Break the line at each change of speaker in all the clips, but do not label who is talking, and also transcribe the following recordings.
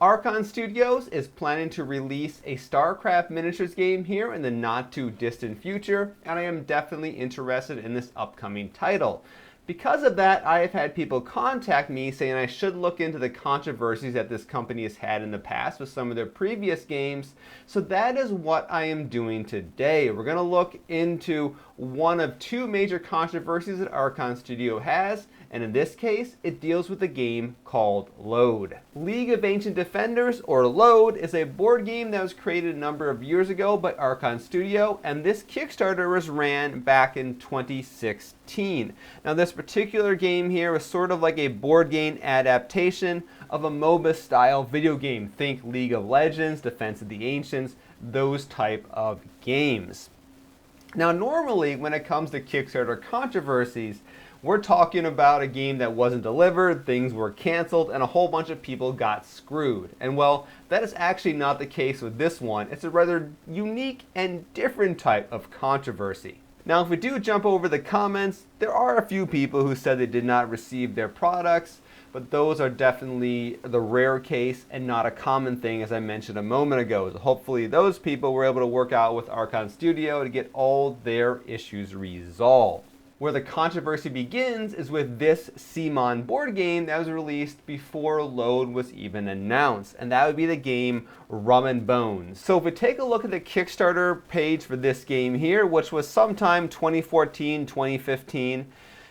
Archon Studios is planning to release a Starcraft Miniatures game here in the not too distant future, and I am definitely interested in this upcoming title. Because of that, I have had people contact me saying I should look into the controversies that this company has had in the past with some of their previous games. So that is what I am doing today. We're going to look into one of two major controversies that Archon Studio has, and in this case, it deals with a game called L.O.A.D. League of Ancient Defenders, or L.O.A.D, is a board game that was created a number of years ago by Archon Studio, and this Kickstarter was ran back in 2016. Now this particular game here was sort of like a board game adaptation of a MOBA style video game. Think League of Legends, Defense of the Ancients, those type of games. Now normally when it comes to Kickstarter controversies, we're talking about a game that wasn't delivered, things were canceled, and a whole bunch of people got screwed. And well, that is actually not the case with this one. It's a rather unique and different type of controversy. Now, if we do jump over the comments, there are a few people who said they did not receive their products, but those are definitely the rare case and not a common thing, as I mentioned a moment ago. So hopefully those people were able to work out with Archon Studio to get all their issues resolved. Where the controversy begins is with this CMON board game that was released before L.O.A.D was even announced, and that would be the game Rum and Bones. So if we take a look at the Kickstarter page for this game here, which was sometime 2014, 2015,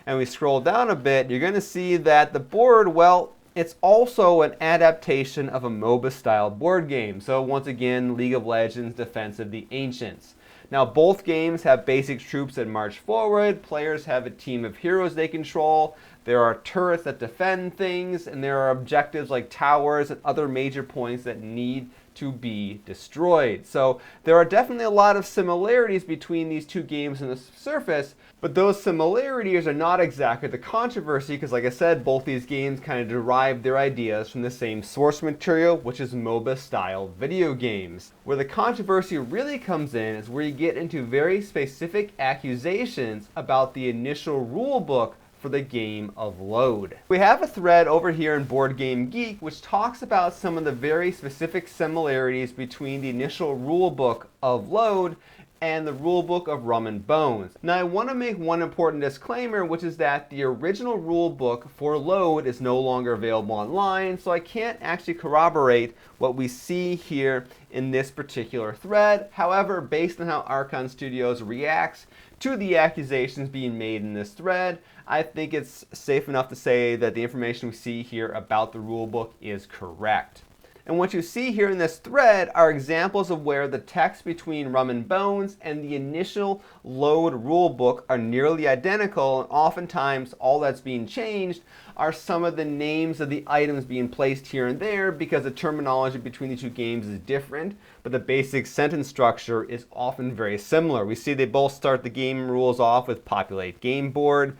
and we scroll down a bit, you're going to see that the board, well, it's also an adaptation of a MOBA style board game. So once again, League of Legends, Defense of the Ancients. Now both games have basic troops that march forward, players have a team of heroes they control, there are turrets that defend things, and there are objectives like towers and other major points that need to be destroyed. So there are definitely a lot of similarities between these two games on the surface, but those similarities are not exactly the controversy because, like I said, both these games kind of derive their ideas from the same source material, which is MOBA style video games. Where the controversy really comes in is where you get into very specific accusations about the initial rule book for the game of L.O.A.D. We have a thread over here in Board Game Geek which talks about some of the very specific similarities between the initial rulebook of L.O.A.D and the rulebook of Rum and Bones. Now I want to make one important disclaimer, which is that the original rulebook for L.O.A.D is no longer available online, so I can't actually corroborate what we see here in this particular thread. However, based on how Archon Studios reacts to the accusations being made in this thread, I think it's safe enough to say that the information we see here about the rulebook is correct. And what you see here in this thread are examples of where the text between Rum and Bones and the initial L.O.A.D rulebook are nearly identical, and oftentimes all that's being changed are some of the names of the items being placed here and there because the terminology between the two games is different, but the basic sentence structure is often very similar. We see they both start the game rules off with populate game board.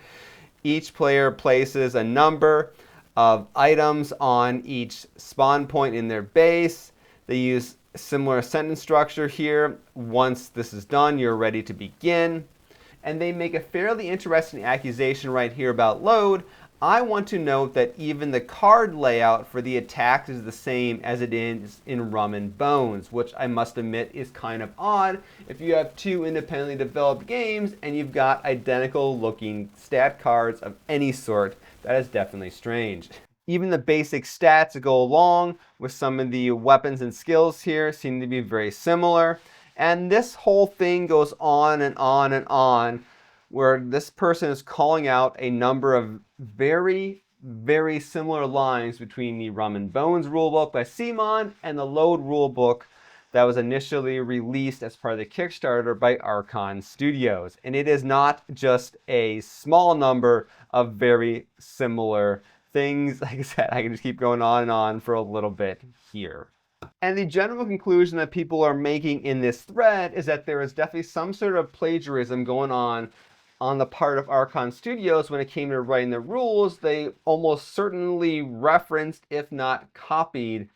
Each player places a number of items on each spawn point in their base. They use similar sentence structure here. Once this is done, you're ready to begin. And they make a fairly interesting accusation right here about L.O.A.D. I want to note that even the card layout for the attacks is the same as it is in Rum and Bones, which I must admit is kind of odd if you have two independently developed games and you've got identical looking stat cards of any sort. That is definitely strange. Even the basic stats that go along with some of the weapons and skills here seem to be very similar. And this whole thing goes on and on and on, where this person is calling out a number of very, very similar lines between the Rum and Bones rulebook by CMON and the L.O.A.D rulebook that was initially released as part of the Kickstarter by Archon Studios. And it is not just a small number of very similar things. Like I said, I can just keep going on and on for a little bit here. And the general conclusion that people are making in this thread is that there is definitely some sort of plagiarism going on the part of Archon Studios when it came to writing the rules. They almost certainly referenced, if not copied,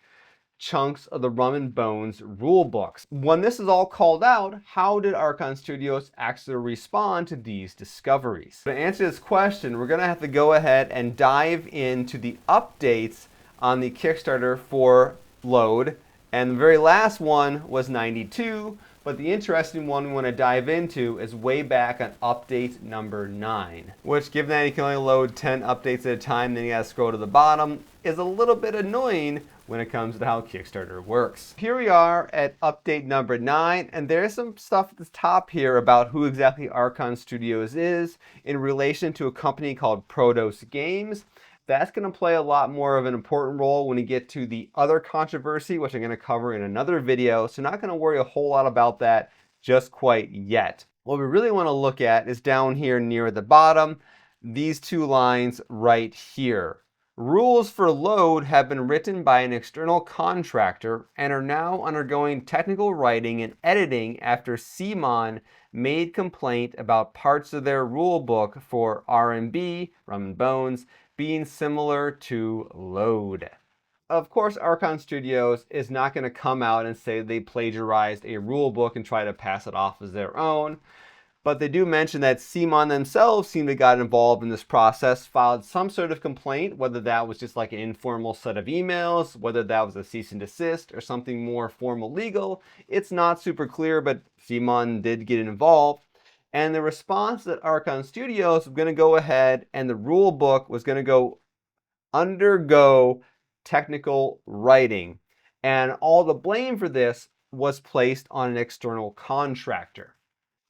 chunks of the Rum and Bones rule books. When this is all called out, how did Archon Studios actually respond to these discoveries? To answer this question, we're going to have to go ahead and dive into the updates on the Kickstarter for L.O.A.D, and the very last one was 92, but the interesting one we want to dive into is way back on update number 9, which, given that you can only load 10 updates at a time, then you gotta scroll to the bottom, is a little bit annoying when it comes to how Kickstarter works. Here we are at update number 9, and there's some stuff at the top here about who exactly Archon Studios is in relation to a company called Protos Games. That's going to play a lot more of an important role when we get to the other controversy, which I'm going to cover in another video. So not going to worry a whole lot about that just quite yet. What we really want to look at is down here near the bottom, these two lines right here. Rules for L.O.A.D have been written by an external contractor and are now undergoing technical writing and editing after CMON made complaint about parts of their rulebook for R&B, Rum and Bones, being similar to L.O.A.D. Of course, Archon Studios is not going to come out and say they plagiarized a rulebook and try to pass it off as their own. But they do mention that CMON themselves seemed to got involved in this process, filed some sort of complaint, whether that was just like an informal set of emails, whether that was a cease and desist or something more formal legal. It's not super clear, but CMON did get involved. And the response that Archon Studios was going to go ahead and the rule book was going to undergo technical writing. And all the blame for this was placed on an external contractor.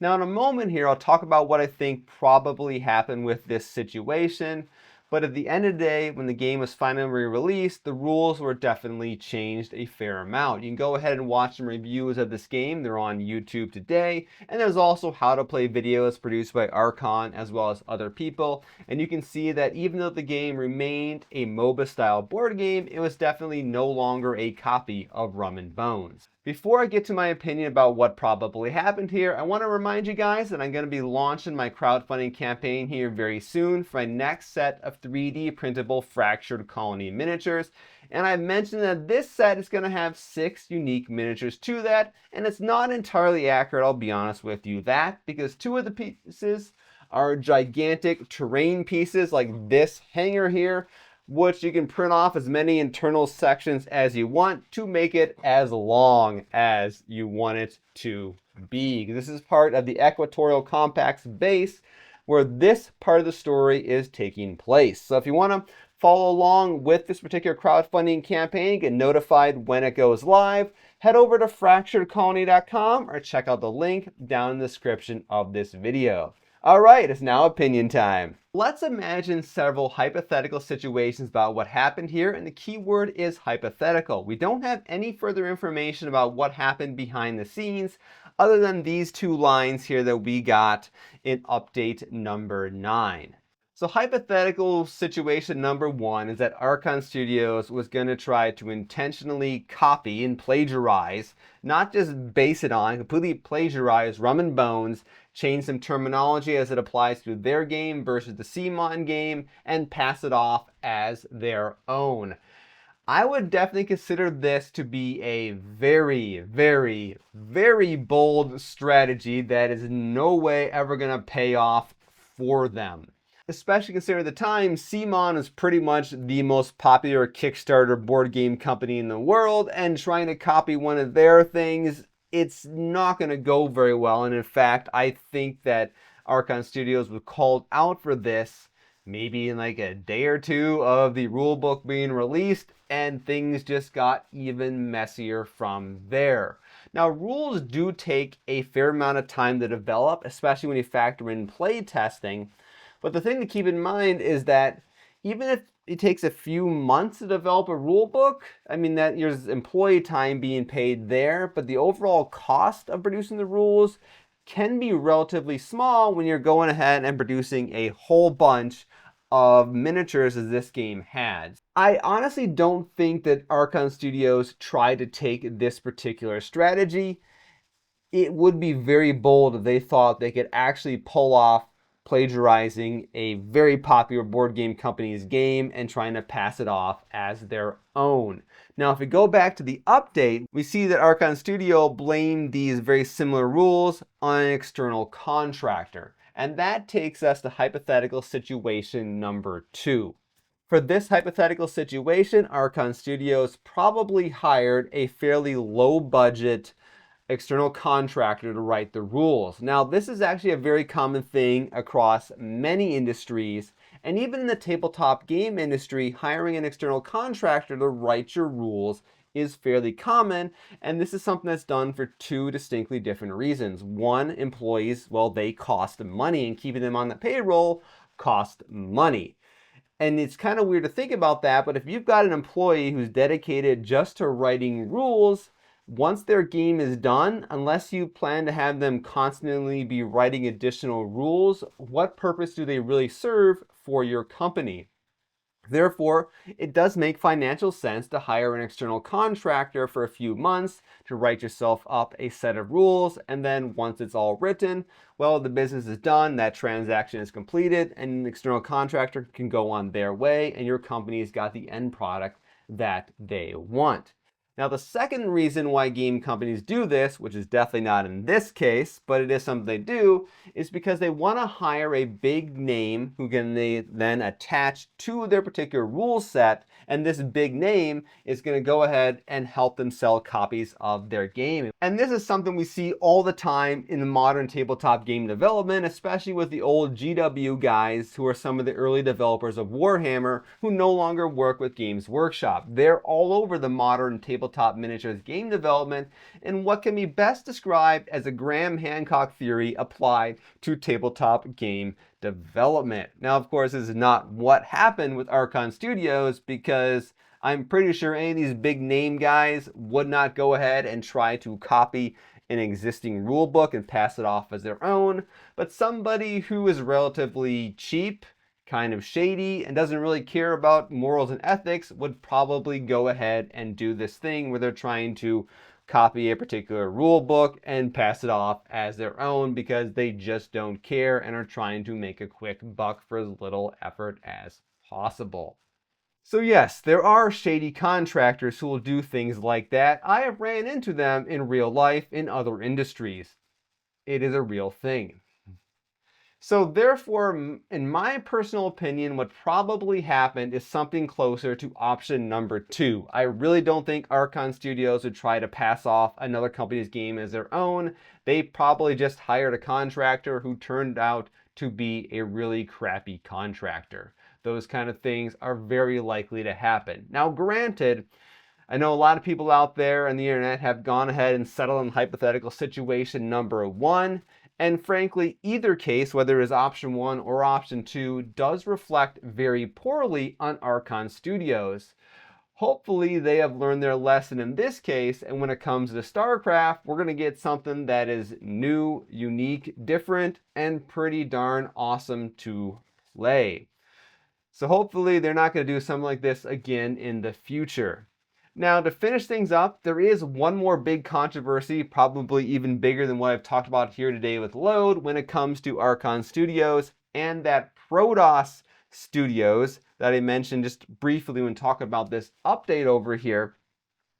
Now in a moment here, I'll talk about what I think probably happened with this situation. But at the end of the day, when the game was finally released, the rules were definitely changed a fair amount. You can go ahead and watch some reviews of this game. They're on YouTube today. And there's also how to play videos produced by Archon as well as other people. And you can see that even though the game remained a MOBA style board game, it was definitely no longer a copy of Rum and Bones. Before I get to my opinion about what probably happened here, I want to remind you guys that I'm going to be launching my crowdfunding campaign here very soon for my next set of 3D printable Fractured Colony miniatures. And I mentioned that this set is going to have 6 unique miniatures to that, and it's not entirely accurate, I'll be honest with you, because 2 of the pieces are gigantic terrain pieces like this hanger here, which you can print off as many internal sections as you want to make it as long as you want it to be. This is part of the Equatorial Compact's base where this part of the story is taking place. So if you want to follow along with this particular crowdfunding campaign, get notified when it goes live, head over to fracturedcolony.com or check out the link down in the description of this video. All right, it's now opinion time. Let's imagine several hypothetical situations about what happened here, and the key word is hypothetical. We don't have any further information about what happened behind the scenes other than these 2 lines here that we got in update number 9. So hypothetical situation number 1 is that Archon Studios was going to try to intentionally copy and plagiarize, not just base it on, completely plagiarize Rum and Bones, change some terminology as it applies to their game versus the CMON game, and pass it off as their own. I would definitely consider this to be a very, very, very bold strategy that is in no way ever going to pay off for them. Especially considering at the time, CMON is pretty much the most popular Kickstarter board game company in the world, and trying to copy one of their things, it's not going to go very well. And in fact, I think that Archon Studios was called out for this maybe in like a day or 2 of the rulebook being released, and things just got even messier from there. Now, rules do take a fair amount of time to develop, especially when you factor in play testing. But the thing to keep in mind is that even if it takes a few months to develop a rule book, I mean, that there's employee time being paid there, but the overall cost of producing the rules can be relatively small when you're going ahead and producing a whole bunch of miniatures as this game has. I honestly don't think that Archon Studios tried to take this particular strategy. It would be very bold if they thought they could actually pull off plagiarizing a very popular board game company's game and trying to pass it off as their own. Now, if we go back to the update, we see that Archon Studio blamed these very similar rules on an external contractor. And that takes us to hypothetical situation number 2. For this hypothetical situation, Archon Studios probably hired a fairly low budget external contractor to write the rules. Now, this is actually a very common thing across many industries, and even in the tabletop game industry, hiring an external contractor to write your rules is fairly common, and this is something that's done for two distinctly different reasons. One, employees, well, they cost money, and keeping them on the payroll cost money. And it's kind of weird to think about that, but if you've got an employee who's dedicated just to writing rules, once their game is done, unless you plan to have them constantly be writing additional rules, what purpose do they really serve for your company? Therefore, it does make financial sense to hire an external contractor for a few months to write yourself up a set of rules, and then once it's all written, well, the business is done, that transaction is completed, and an external contractor can go on their way, and your company's got the end product that they want. Now, the second reason why game companies do this, which is definitely not in this case, but it is something they do, is because they want to hire a big name who can they then attach to their particular rule set, and this big name is going to go ahead and help them sell copies of their game. And this is something we see all the time in the modern tabletop game development, especially with the old GW guys who are some of the early developers of Warhammer who no longer work with Games Workshop. They're all over the modern tabletop miniatures game development in what can be best described as a Graham Hancock theory applied to tabletop game development. Now, of course, this is not what happened with Archon Studios, because I'm pretty sure any of these big name guys would not go ahead and try to copy an existing rule book and pass it off as their own, but somebody who is relatively cheap, kind of shady, and doesn't really care about morals and ethics would probably go ahead and do this thing where they're trying to copy a particular rule book and pass it off as their own because they just don't care and are trying to make a quick buck for as little effort as possible. So yes, there are shady contractors who will do things like that. I have ran into them in real life in other industries. It is a real thing. So therefore, in my personal opinion, what probably happened is something closer to option number 2. I really don't think Archon Studios would try to pass off another company's game as their own. They probably just hired a contractor who turned out to be a really crappy contractor. Those kind of things are very likely to happen. Now, granted, I know a lot of people out there on the internet have gone ahead and settled on hypothetical situation number 1. And frankly, either case, whether it is option 1 or option 2, does reflect very poorly on Archon Studios. Hopefully they have learned their lesson in this case, and when it comes to StarCraft, we're going to get something that is new, unique, different, and pretty darn awesome to play. So hopefully they're not going to do something like this again in the future. Now, to finish things up, there is one more big controversy, probably even bigger than what I've talked about here today with L.O.A.D when it comes to Archon Studios and that Protoss Studios that I mentioned just briefly when talking about this update over here.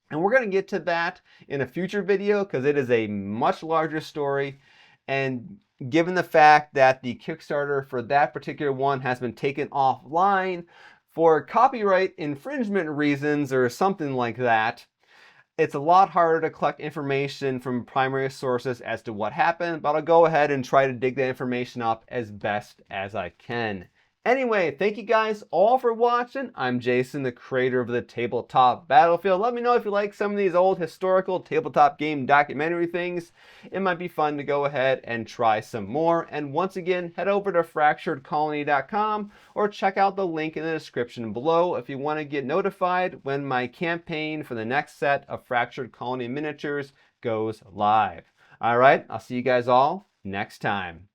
And we're going to get to that in a future video because it is a much larger story. And given the fact that the Kickstarter for that particular one has been taken offline for copyright infringement reasons or something like that, it's a lot harder to collect information from primary sources as to what happened, but I'll go ahead and try to dig that information up as best as I can. Anyway, thank you guys all for watching. I'm Jason, the creator of the Tabletop Battlefield. Let me know if you like some of these old historical tabletop game documentary things. It might be fun to go ahead and try some more. And once again, head over to fracturedcolony.com or check out the link in the description below if you want to get notified when my campaign for the next set of Fractured Colony miniatures goes live. All right, I'll see you guys all next time.